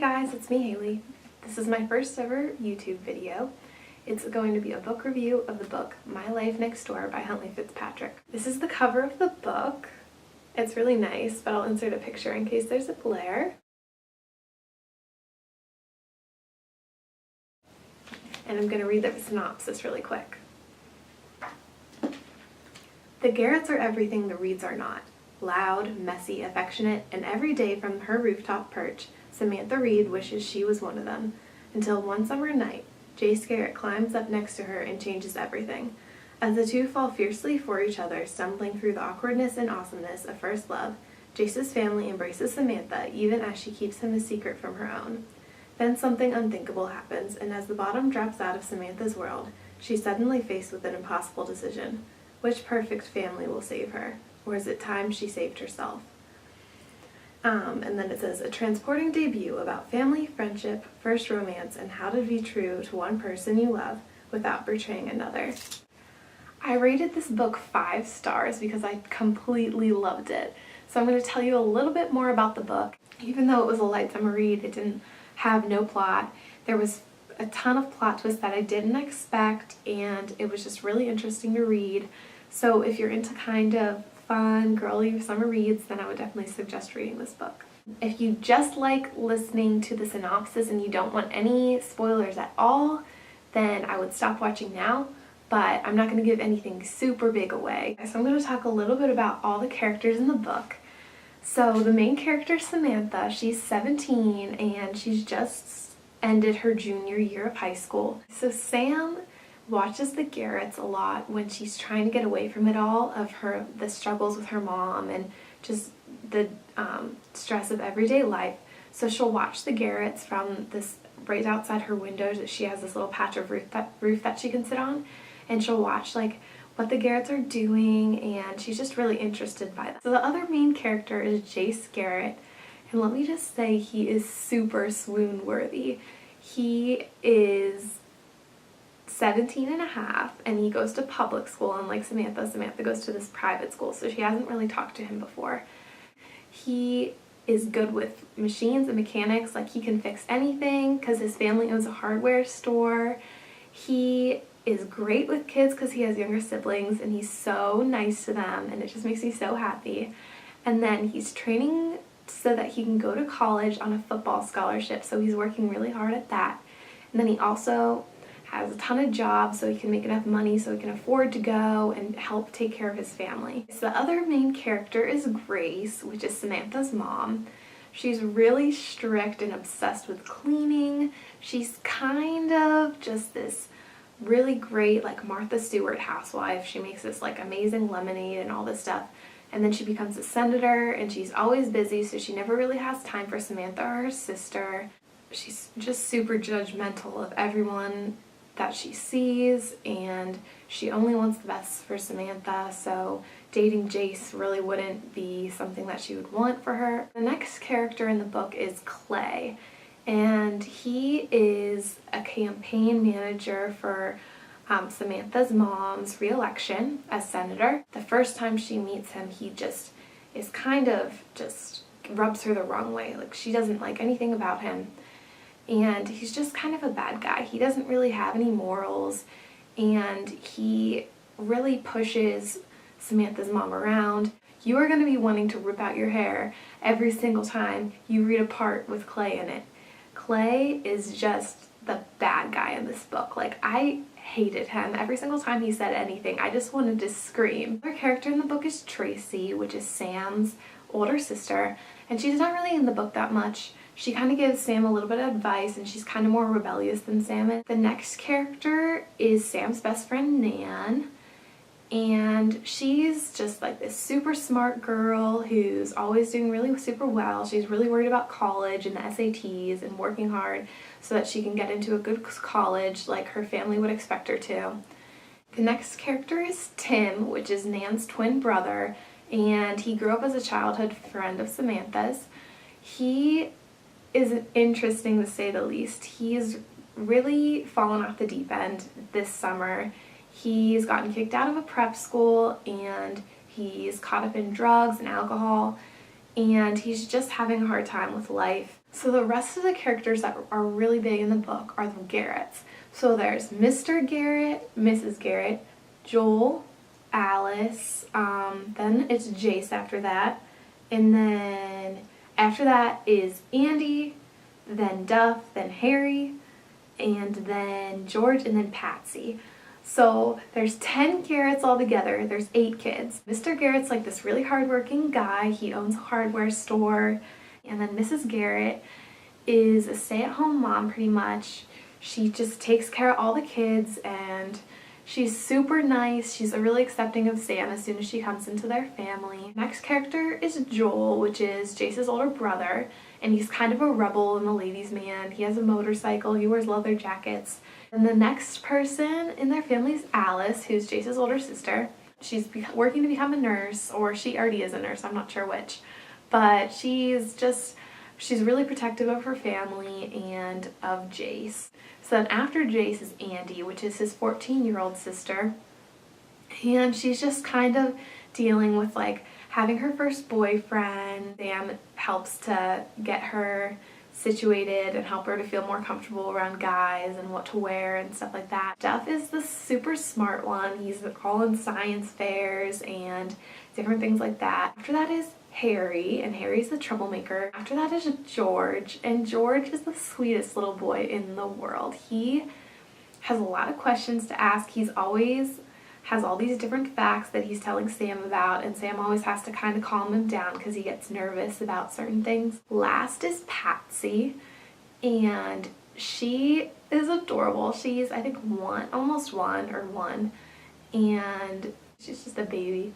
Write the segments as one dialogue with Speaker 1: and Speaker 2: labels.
Speaker 1: guys, it's me, Haley. This is my first ever YouTube video. It's going to be a book review of the book My Life Next Door by Huntley Fitzpatrick. This is the cover of the book. It's really nice, but I'll insert a picture in case there's a glare. And I'm going to read the synopsis really quick. The Garretts are everything the Reeds are not. Loud, messy, affectionate, and every day from her rooftop perch, Samantha Reed wishes she was one of them. Until one summer night, Jace Garrett climbs up next to her and changes everything. As the two fall fiercely for each other, stumbling through the awkwardness and awesomeness of first love, Jace's family embraces Samantha even as she keeps him a secret from her own. Then something unthinkable happens, and as the bottom drops out of Samantha's world, she's suddenly faced with an impossible decision. Which perfect family will save her? Or is it time she saved herself? And then it says, a transporting debut about family, friendship, first romance, and how to be true to one person you love without betraying another. I rated this book 5 stars because I completely loved it. So I'm going to tell you a little bit more about the book. Even though it was a light summer read, it didn't have no plot. There was a ton of plot twists that I didn't expect, and it was just really interesting to read. So if you're into kind of fun, girly summer reads, then I would definitely suggest reading this book. If you just like listening to the synopsis and you don't want any spoilers at all, then I would stop watching now, but I'm not going to give anything super big away. So I'm going to talk a little bit about all the characters in the book. So the main character, Samantha, she's 17 and she's just ended her junior year of high school. So Sam watches the Garretts a lot when she's trying to get away from it all, of the struggles with her mom and just the stress of everyday life. So she'll watch the Garretts from this right outside her window. She has this little patch of roof that she can sit on, and she'll watch like what the Garretts are doing, and she's just really interested by that. So the other main character is Jace Garrett, and let me just say he is super swoon worthy. He is 17 and a half, and he goes to public school, unlike Samantha goes to this private school, so she hasn't really talked to him before. He is good with machines and mechanics, like he can fix anything because his family owns a hardware store. He is great with kids because he has younger siblings, and he's so nice to them, and it just makes me so happy. And then he's training so that he can go to college on a football scholarship, so he's working really hard at that. And then he also has a ton of jobs so he can make enough money so he can afford to go and help take care of his family. So the other main character is Grace, which is Samantha's mom. She's really strict and obsessed with cleaning. She's kind of just this really great like Martha Stewart housewife. She makes this like amazing lemonade and all this stuff. And then she becomes a senator, and she's always busy, so she never really has time for Samantha or her sister. She's just super judgmental of everyone that she sees, and she only wants the best for Samantha, so dating Jace really wouldn't be something that she would want for her. The next character in the book is Clay, and he is a campaign manager for Samantha's mom's re-election as senator. The first time she meets him, he just is kind of just rubs her the wrong way. Like, she doesn't like anything about him. And he's just kind of a bad guy. He doesn't really have any morals, and he really pushes Samantha's mom around. You are going to be wanting to rip out your hair every single time you read a part with Clay in it. Clay is just the bad guy in this book. Like, I hated him. Every single time he said anything, I just wanted to scream. Another character in the book is Tracy, which is Sam's older sister, and she's not really in the book that much. She kind of gives Sam a little bit of advice, and she's kind of more rebellious than Sam is. The next character is Sam's best friend, Nan, and she's just like this super smart girl who's always doing really super well. She's really worried about college and the SATs and working hard so that she can get into a good college like her family would expect her to. The next character is Tim, which is Nan's twin brother, and he grew up as a childhood friend of Samantha's. He is interesting to say the least. He's really fallen off the deep end this summer. He's gotten kicked out of a prep school, and he's caught up in drugs and alcohol, and he's just having a hard time with life. So the rest of the characters that are really big in the book are the Garretts. So there's Mr. Garrett, Mrs. Garrett, Joel, Alice, then it's Jace after that, and then after that is Andy, then Duff, then Harry, and then George, and then Patsy. So there's 10 Garretts altogether. There's 8 kids. Mr. Garrett's like this really hardworking guy. He owns a hardware store. And then Mrs. Garrett is a stay-at-home mom pretty much. She just takes care of all the kids and she's super nice. She's really accepting of Sam as soon as she comes into their family. Next character is Joel, which is Jace's older brother, and he's kind of a rebel and a ladies' man. He has a motorcycle, he wears leather jackets. And the next person in their family is Alice, who's Jace's older sister. She's working to become a nurse, or she already is a nurse, I'm not sure which. But she's really protective of her family and of Jace. So then after Jace is Andy, which is his 14-year-old sister. And she's just kind of dealing with like having her first boyfriend. Sam helps to get her situated and help her to feel more comfortable around guys and what to wear and stuff like that. Duff is the super smart one. He's all in science fairs and different things like that. After that is Harry, and Harry's the troublemaker. After that is George, and George is the sweetest little boy in the world. He has a lot of questions to ask. He's always has all these different facts that he's telling Sam about, and Sam always has to kind of calm him down because he gets nervous about certain things. Last is Patsy, and she is adorable. She's, I think, almost one, and she's just a baby.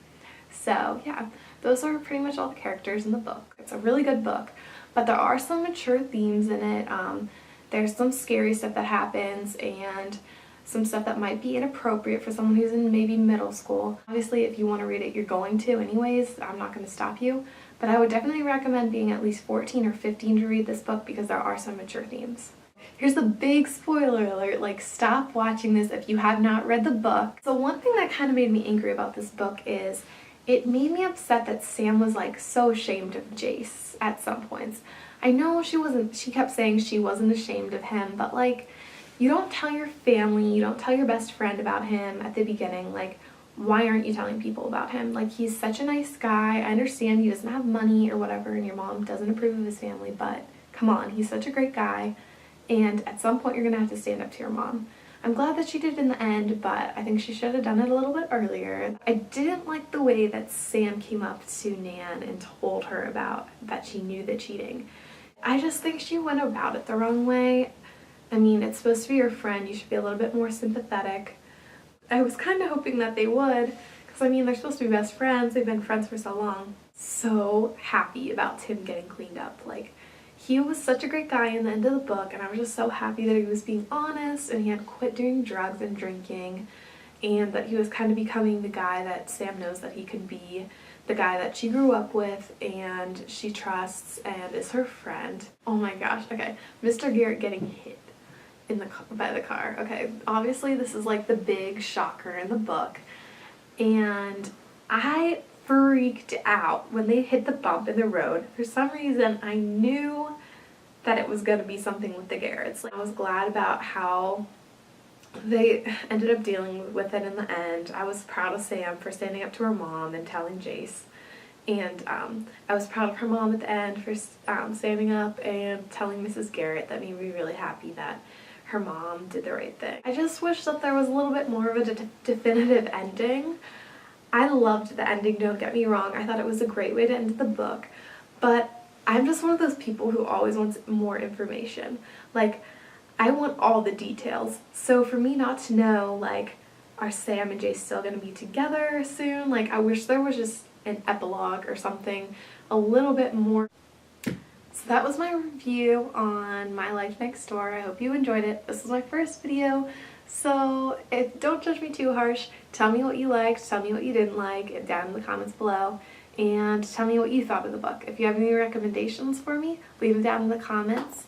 Speaker 1: So yeah, those are pretty much all the characters in the book. It's a really good book, but there are some mature themes in it. There's some scary stuff that happens and some stuff that might be inappropriate for someone who's in maybe middle school. Obviously, if you want to read it, you're going to anyways. I'm not going to stop you, but I would definitely recommend being at least 14 or 15 to read this book because there are some mature themes. Here's the big spoiler alert, like stop watching this if you have not read the book. So one thing that kind of made me angry about this book is it made me upset that Sam was like so ashamed of Jace at some points. I know she kept saying she wasn't ashamed of him, but like, you don't tell your family, you don't tell your best friend about him at the beginning. Like, why aren't you telling people about him? Like, he's such a nice guy. I understand he doesn't have money or whatever and your mom doesn't approve of his family, but come on, he's such a great guy. And at some point you're gonna have to stand up to your mom. I'm glad that she did in the end, but I think she should have done it a little bit earlier. I didn't like the way that Sam came up to Nan and told her about that she knew the cheating. I just think she went about it the wrong way. I mean, it's supposed to be your friend. You should be a little bit more sympathetic. I was kind of hoping that they would, because I mean, they're supposed to be best friends. They've been friends for so long. So happy about Tim getting cleaned up. Like, he was such a great guy in the end of the book, and I was just so happy that he was being honest and he had quit doing drugs and drinking, and that he was kind of becoming the guy that Sam knows that he can be, the guy that she grew up with and she trusts and is her friend. Oh my gosh, okay. Mr. Garrett getting hit by the car. Okay, obviously this is like the big shocker in the book, and I freaked out when they hit the bump in the road. For some reason, I knew that it was going to be something with the Garretts. Like, I was glad about how they ended up dealing with it in the end. I was proud of Sam for standing up to her mom and telling Jace. And I was proud of her mom at the end for standing up and telling Mrs. Garrett. That made me really happy that her mom did the right thing. I just wish that there was a little bit more of a definitive ending. I loved the ending, don't get me wrong. I thought it was a great way to end the book, but I'm just one of those people who always wants more information. Like, I want all the details. So for me not to know, like, are Sam and Jace still gonna be together soon? Like, I wish there was just an epilogue or something a little bit more. So that was my review on My Life Next Door. I hope you enjoyed it. This is my first video, so don't judge me too harsh. Tell me what you liked, tell me what you didn't like down in the comments below, and tell me what you thought of the book. If you have any recommendations for me, leave them down in the comments.